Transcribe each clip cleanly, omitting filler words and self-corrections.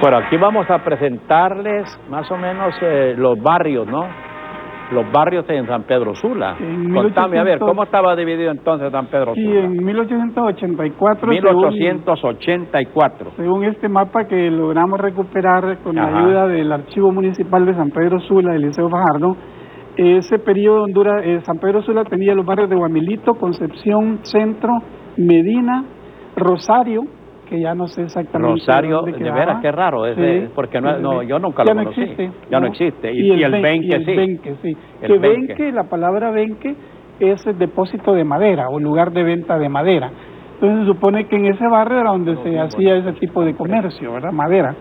Bueno, aquí vamos a presentarles más o menos los barrios, ¿no? Los barrios en San Pedro Sula. Contame, a ver, ¿cómo estaba dividido entonces San Pedro Sula? Sí, en 1884. 1884. Según este mapa que logramos recuperar con la Ajá. ayuda del Archivo Municipal de San Pedro Sula, del Liceo Fajardo, ese periodo Honduras, San Pedro Sula tenía los barrios de Guamilito, Concepción, Centro, Medina, Rosario, que ya no sé exactamente Rosario, dónde de quedaba. veras, qué raro, ese, Sí, porque no, yo nunca ya lo no conocí. existe, ya ¿no? no existe. Y el Benque, sí. Benque, sí. El Que Benque. Benque, la palabra Benque es el depósito de madera o lugar de venta de madera. Entonces se supone que en ese barrio era donde se hacía ese tipo de comercio, ¿verdad? Madera.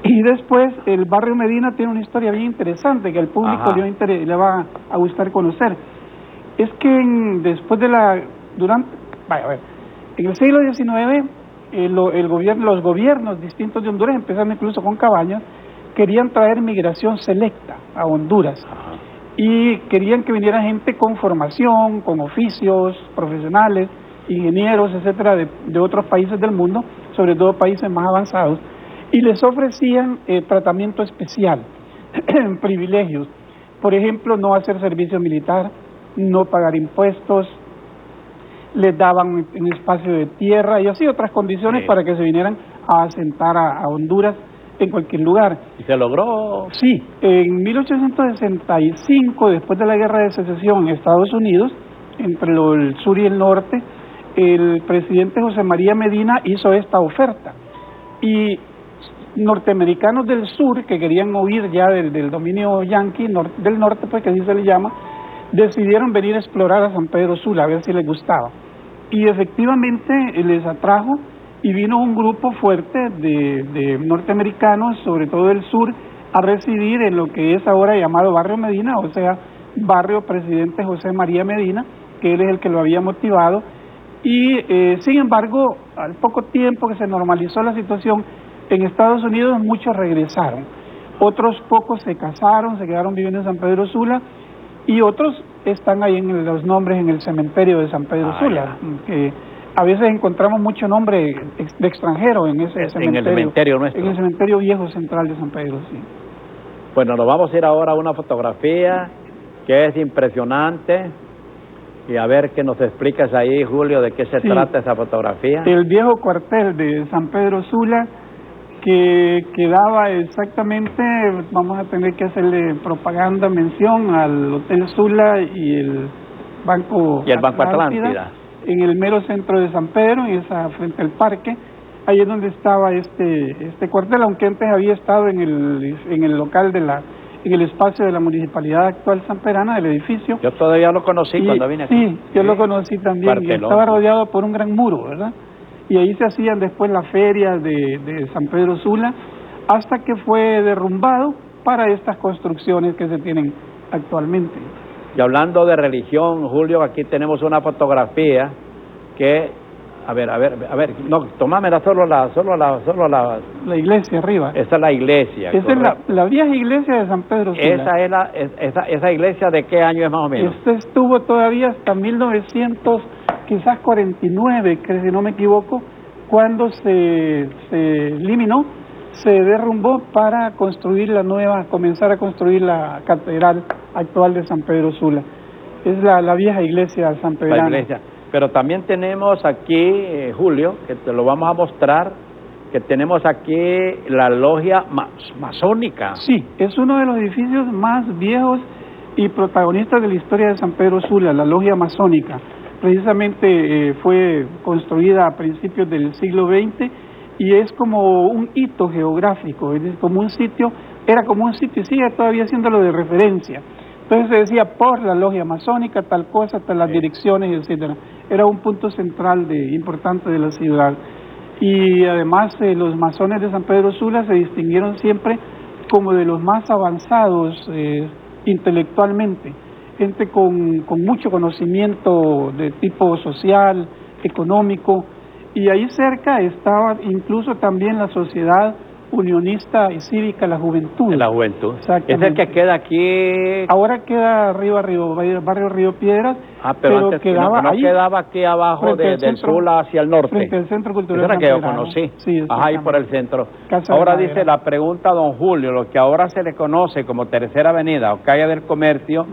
Y después el barrio Medina tiene una historia bien interesante que al público le va a gustar conocer. Es que después de en el siglo XIX los gobiernos distintos de Honduras, empezando incluso con Cabañas, querían traer migración selecta a Honduras. Ajá. Y querían que viniera gente con formación, con oficios profesionales, ingenieros, etcétera, de otros países del mundo, sobre todo países más avanzados, y les ofrecían tratamiento especial, privilegios. Por ejemplo, no hacer servicio militar, no pagar impuestos, les daban un espacio de tierra y así otras condiciones para que se vinieran a asentar a Honduras en cualquier lugar. ¿Y se logró? Sí, en 1865, después de la Guerra de Secesión en Estados Unidos, entre el sur y el norte, el presidente José María Medina hizo esta oferta. Y norteamericanos del sur, que querían huir ya del dominio yanqui, del norte, pues que así se le llama, decidieron venir a explorar a San Pedro Sula, a ver si les gustaba. Y efectivamente les atrajo y vino un grupo fuerte de norteamericanos, sobre todo del sur, a residir en lo que es ahora llamado Barrio Medina, o sea, Barrio Presidente José María Medina, que él es el que lo había motivado. Y sin embargo, al poco tiempo que se normalizó la situación, en Estados Unidos muchos regresaron. Otros pocos se casaron, se quedaron viviendo en San Pedro Sula, y otros están ahí en los nombres en el cementerio de San Pedro Sula, que a veces encontramos mucho nombre de extranjero en ese cementerio. En el cementerio nuestro. En el cementerio viejo central de San Pedro, sí. Bueno, nos vamos a ir ahora a una fotografía que es impresionante. Y a ver qué nos explicas ahí, Julio, de qué se trata esa fotografía. El viejo cuartel de San Pedro Sula, que quedaba exactamente, vamos a tener que hacerle propaganda, mención al Hotel Sula y el Banco Atlántida, en el mero centro de San Pedro, frente al parque. Ahí es donde estaba este cuartel, aunque antes había estado en el local en el espacio de la municipalidad actual sanpedrana, del edificio. Yo todavía lo conocí cuando vine aquí. Sí, yo lo conocí también, y estaba rodeado por un gran muro, ¿verdad? Y ahí se hacían después las ferias de San Pedro Sula, hasta que fue derrumbado para estas construcciones que se tienen actualmente. Y hablando de religión, Julio, aquí tenemos una fotografía que, a ver, no, tomámela solo la iglesia arriba. Esa es la iglesia. Esa es la vieja iglesia de San Pedro Sula. Esa iglesia, ¿de qué año es más o menos? Estuvo todavía hasta 1949, que si no me equivoco, cuando se eliminó, se derrumbó para comenzar a construir la catedral actual de San Pedro Sula. Es la vieja iglesia sanpedrana. La iglesia. Pero también tenemos aquí, Julio, que te lo vamos a mostrar, que tenemos aquí la logia masónica. Sí, es uno de los edificios más viejos y protagonistas de la historia de San Pedro Sula, la logia masónica. Precisamente fue construida a principios del siglo XX y es como un hito geográfico, era como un sitio y sigue todavía siéndolo de referencia. Entonces se decía por la logia masónica, tal cosa, tal las direcciones, etcétera. Era un punto central importante de la ciudad. Y además los masones de San Pedro Sula se distinguieron siempre como de los más avanzados intelectualmente, gente con mucho conocimiento de tipo social, económico, y ahí cerca estaba incluso también la Sociedad unionista y cívica La Juventud. En la Juventud. Exactamente. Es el que queda aquí. Ahora queda arriba, barrio Río Piedras, pero antes quedaba no ahí, quedaba aquí abajo del sur hacia el norte. Frente al Centro Cultural. Esa era que yo conocí. Sí, ahí por el centro. Casa ahora dice la pregunta, don Julio, lo que ahora se le conoce como Tercera Avenida o Calle del Comercio,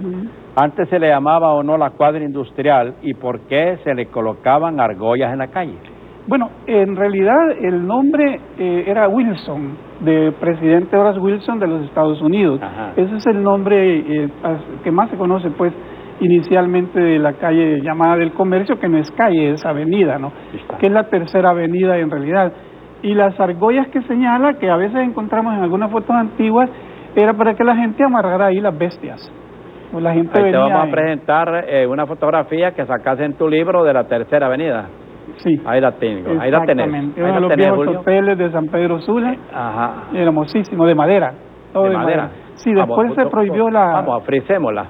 antes se le llamaba o no la cuadra industrial, ¿y por qué se le colocaban argollas en la calle? Bueno, en realidad el nombre era Wilson, de presidente Horace Wilson de los Estados Unidos. Ajá. Ese es el nombre que más se conoce, pues, inicialmente de la calle llamada del Comercio, que no es calle, es avenida, ¿no? Que es la Tercera Avenida en realidad. Y las argollas que señala, que a veces encontramos en algunas fotos antiguas, era para que la gente amarrara ahí las bestias. O la gente ahí te venía vamos a presentar una fotografía que sacaste en tu libro de la Tercera Avenida. Sí. Ahí la tengo, ahí la tenés. Exactamente, uno de los viejos hoteles de San Pedro Sula. Ajá. Hermosísimo, de madera. Todo de madera. Sí, después se prohibió Vamos, frisémosla.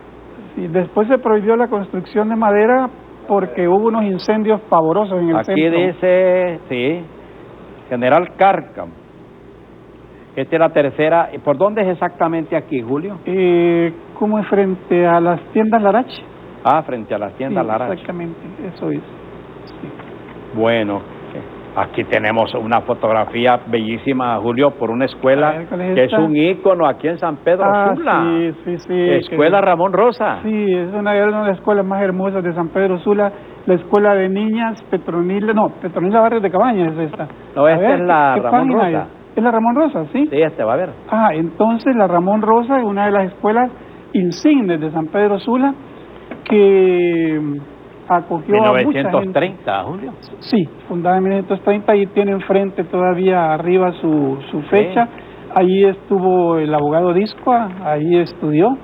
Sí, después se prohibió la construcción de madera porque hubo unos incendios pavorosos en el centro. Aquí dice, sí, General Cárcamo. Esta es la tercera. ¿Por dónde es exactamente aquí, Julio? Como es frente a las tiendas Larache. Frente a las tiendas Larache. Exactamente, eso es. Sí. Bueno, aquí tenemos una fotografía bellísima, Julio, por una escuela que es un ícono aquí en San Pedro Sula. Sí. Escuela Ramón Rosa. Sí, es una de las escuelas más hermosas de San Pedro Sula, la escuela de niñas Petronila Barrio de Cabañas es esta. No, esta es la Ramón Rosa. ¿Es la Ramón Rosa, sí? Sí, va a ver. Entonces la Ramón Rosa es una de las escuelas insignes de San Pedro Sula que acogió 1930, a mucha gente. Julio. Sí, fundada en 1930, y tiene enfrente todavía arriba su fecha. Allí estuvo el abogado Discoa, ahí estudió,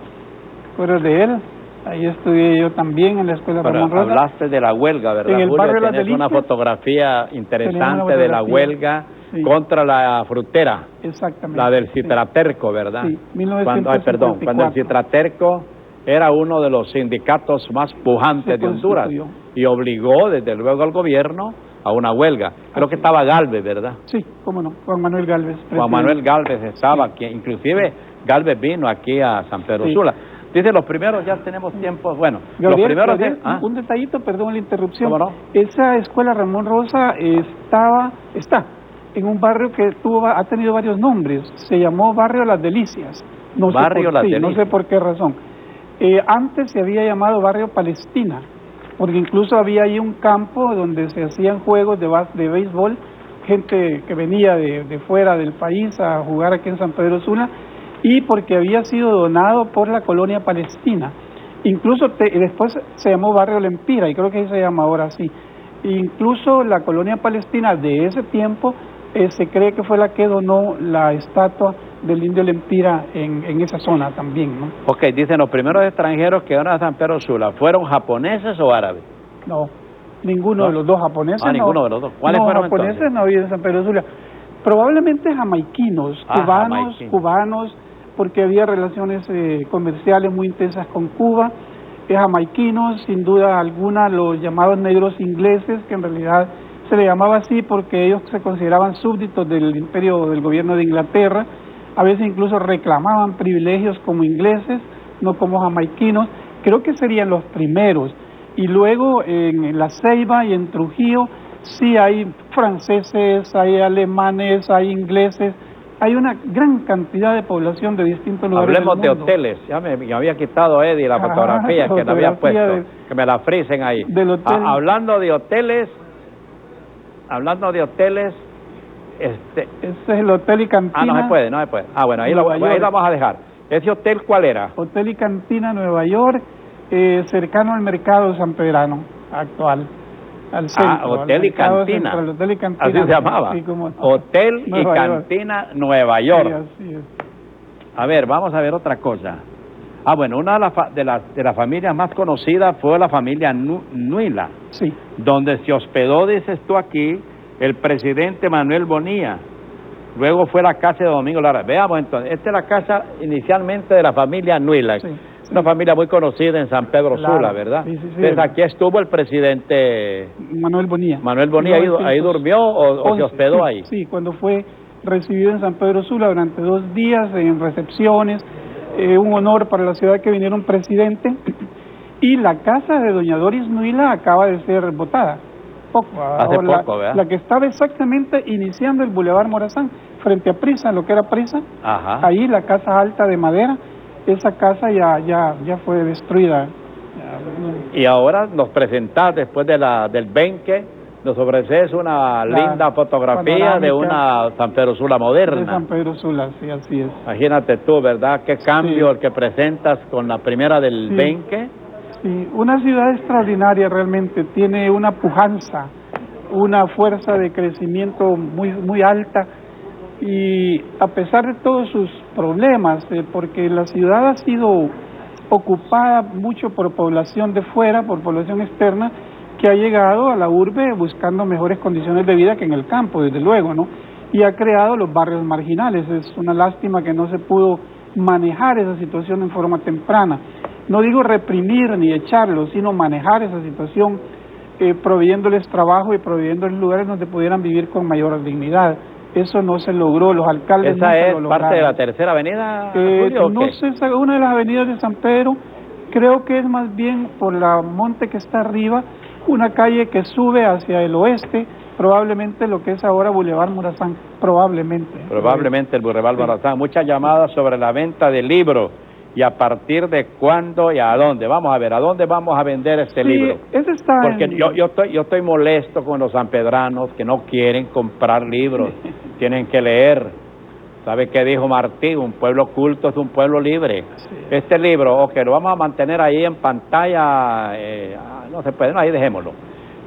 ¿recuerdas de él? Ahí estudié yo también en la escuela Ramón Rosa. Hablaste de la huelga, ¿verdad, en el Julio? barrio Tenés una fotografía interesante de la huelga contra la frutera. Exactamente. La del Citraterco, ¿verdad? Sí, 1954. Cuando el Citraterco era uno de los sindicatos más pujantes de Honduras y obligó desde luego al gobierno a una huelga. Creo que estaba Galvez, ¿verdad? Sí, cómo no, Juan Manuel Galvez. Juan Manuel Galvez estaba aquí, inclusive Galvez vino aquí a San Pedro Sula. Dice, los primeros ya tenemos tiempo, bueno, Gabriel, los primeros... un detallito, perdón la interrupción. ¿Cómo no? Esa escuela Ramón Rosa está en un barrio que ha tenido varios nombres, se llamó Barrio Las Delicias. No sé por qué razón. Antes se había llamado Barrio Palestina, porque incluso había ahí un campo donde se hacían juegos de béisbol, gente que venía de fuera del país a jugar aquí en San Pedro Sula, y porque había sido donado por la colonia palestina. Incluso después se llamó Barrio Lempira, y creo que ahí se llama ahora así. Incluso la colonia palestina de ese tiempo se cree que fue la que donó la estatua del indio Lempira en esa zona también, ¿no? Ok, dicen, los primeros extranjeros que van a San Pedro Sula, ¿fueron japoneses o árabes? No, ninguno de los dos. Japoneses ninguno de los dos. ¿Cuáles fueron japoneses entonces? No había en San Pedro Sula. Probablemente jamaiquinos, cubanos, porque había relaciones comerciales muy intensas con Cuba. Jamaiquinos, sin duda alguna, los llamados negros ingleses, que en realidad se le llamaba así porque ellos se consideraban súbditos del imperio del gobierno de Inglaterra. A veces incluso reclamaban privilegios como ingleses, no como jamaiquinos. Creo que serían los primeros. Y luego en La Ceiba y en Trujillo sí hay franceses, hay alemanes, hay ingleses. Hay una gran cantidad de población de distintos lugares del mundo. Hablemos de hoteles. Ya me había quitado Eddie la fotografía que le había puesto, que me la frisen ahí. Hablando de hoteles, ese es el Hotel y Cantina. No se puede. Bueno, ahí lo vamos a dejar. ¿Ese hotel cuál era? Hotel y Cantina Nueva York, cercano al mercado sanpedrano actual, al centro. Hotel y Cantina. Hotel y Cantina. Así se llamaba. Sí, Hotel y Cantina Nueva York. Sí, así es. A ver, vamos a ver otra cosa. Bueno, una de las familias más conocidas fue la familia Nuila. Sí. Donde se hospedó, dices tú aquí, el presidente Manuel Bonilla. Luego fue la casa de Domingo Lara. Veamos entonces, esta es la casa inicialmente de la familia Nuila. Sí. Una familia muy conocida en San Pedro Sula, ¿verdad? Sí. Entonces aquí estuvo el presidente Manuel Bonilla. Manuel Bonilla, ¿ahí durmió o se hospedó ahí? Sí, cuando fue recibido en San Pedro Sula durante 2 días en recepciones, un honor para la ciudad que viniera un presidente, y la casa de doña Doris Nuila acaba de ser botada. Hace poco, ¿verdad? La que estaba exactamente iniciando el Boulevard Morazán, frente a Prisa, lo que era Prisa, Ajá. ahí la casa alta de madera, esa casa ya fue destruida. Y ahora nos presentás, después de del Benque, nos ofreces una linda fotografía de una San Pedro Sula moderna. De San Pedro Sula, sí, así es. Imagínate tú, ¿verdad? Qué cambio Sí. el que presentas con la primera del Benque. Sí, una ciudad extraordinaria realmente, tiene una pujanza, una fuerza de crecimiento muy alta, y a pesar de todos sus problemas, porque la ciudad ha sido ocupada mucho por población de fuera, por población externa, que ha llegado a la urbe buscando mejores condiciones de vida que en el campo, desde luego, ¿no? Y ha creado los barrios marginales. Es una lástima que no se pudo manejar esa situación en forma temprana. No digo reprimir ni echarlos, sino manejar esa situación, proveyéndoles trabajo y proveyéndoles lugares donde pudieran vivir con mayor dignidad. Eso no se logró, los alcaldes ¿Esa no se es lo parte de la lograron. tercera avenida, Julio, No sé, es una de las avenidas de San Pedro, creo que es más bien por la monte que está arriba, una calle que sube hacia el oeste, probablemente lo que es ahora Boulevard Morazán, probablemente. Probablemente el Boulevard Morazán. Muchas llamadas sobre la venta de libros. ¿Y a partir de cuándo y a dónde? Vamos a ver, ¿a dónde vamos a vender este libro? Ese está Porque yo estoy molesto con los sanpedranos que no quieren comprar libros, tienen que leer. ¿Sabe qué dijo Martí? Un pueblo culto es un pueblo libre. Sí. Este libro, lo vamos a mantener ahí en pantalla, no se puede, no, ahí dejémoslo.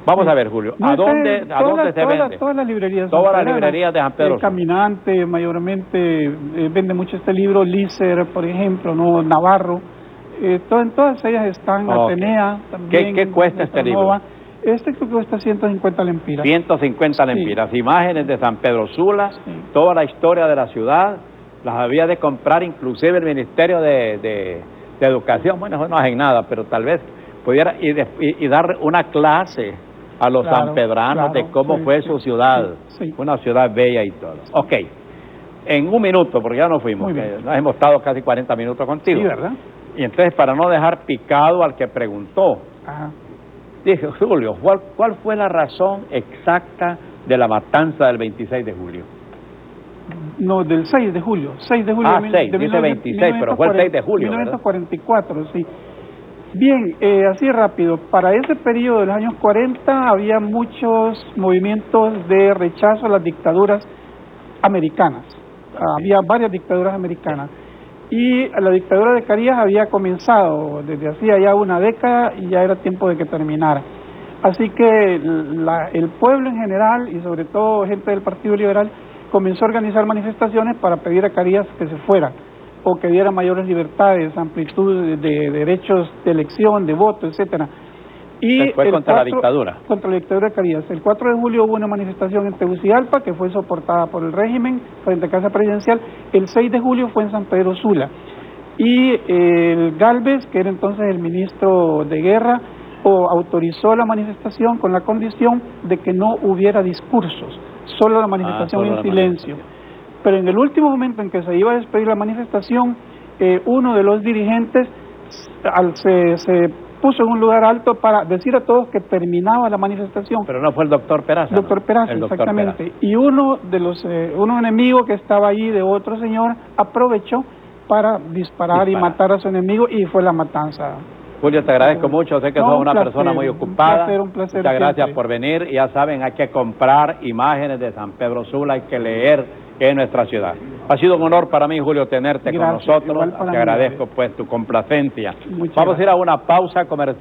Vamos a ver, Julio, ¿a dónde se vende? Todas las librerías. Todas las librerías de San Pedro. El Caminante, mayormente, vende mucho este libro, Lícer, por ejemplo, ¿no? Navarro, en todas ellas están, Atenea también. ¿Qué cuesta este libro? Este creo que cuesta 150 lempiras. 150 lempiras, sí. Imágenes de San Pedro Sula, sí. Toda la historia de la ciudad, las había de comprar inclusive el Ministerio de Educación. Bueno, no hacen nada, pero tal vez pudiera y dar una clase a los sanpedranos de cómo fue su ciudad, una ciudad bella y todo. Ok, en un minuto, porque ya nos fuimos, nos hemos estado casi 40 minutos contigo. Sí, ¿verdad? Y entonces, para no dejar picado al que preguntó, dije, Julio, ¿cuál fue la razón exacta de la matanza del 26 de julio? No, del 6 de julio. 6 de julio. Ah, 6, dice 26, pero fue el 6 de julio, 1944, ¿verdad? Sí. Bien, así rápido, para ese periodo de los años 40 había muchos movimientos de rechazo a las dictaduras americanas. Había varias dictaduras americanas. Y la dictadura de Carías había comenzado desde hacía ya una década y ya era tiempo de que terminara. Así que el pueblo en general y sobre todo gente del Partido Liberal comenzó a organizar manifestaciones para pedir a Carías que se fuera o que diera mayores libertades, amplitud de derechos de elección, de voto, etcétera. Y fue contra la dictadura. Contra la dictadura de Carías. El 4 de julio hubo una manifestación en Tegucigalpa que fue soportada por el régimen frente a Casa Presidencial. El 6 de julio fue en San Pedro Sula. Y el Gálvez, que era entonces el ministro de Guerra, autorizó la manifestación con la condición de que no hubiera discursos, solo la manifestación en silencio. Pero en el último momento en que se iba a despedir la manifestación, uno de los dirigentes se puso en un lugar alto para decir a todos que terminaba la manifestación. Pero no fue el doctor Peraza. Doctor Peraza, exactamente. Y uno enemigo que estaba allí de otro señor aprovechó para disparar y matar a su enemigo y fue la matanza. Julio, te agradezco mucho, sé que sos una persona muy ocupada. Un placer. Muchas gracias por venir. Ya saben, hay que comprar imágenes de San Pedro Sula, hay que leer en nuestra ciudad. Ha sido un honor para mí, Julio, tenerte con nosotros. Te agradezco pues tu complacencia. Vamos a ir a una pausa comercial.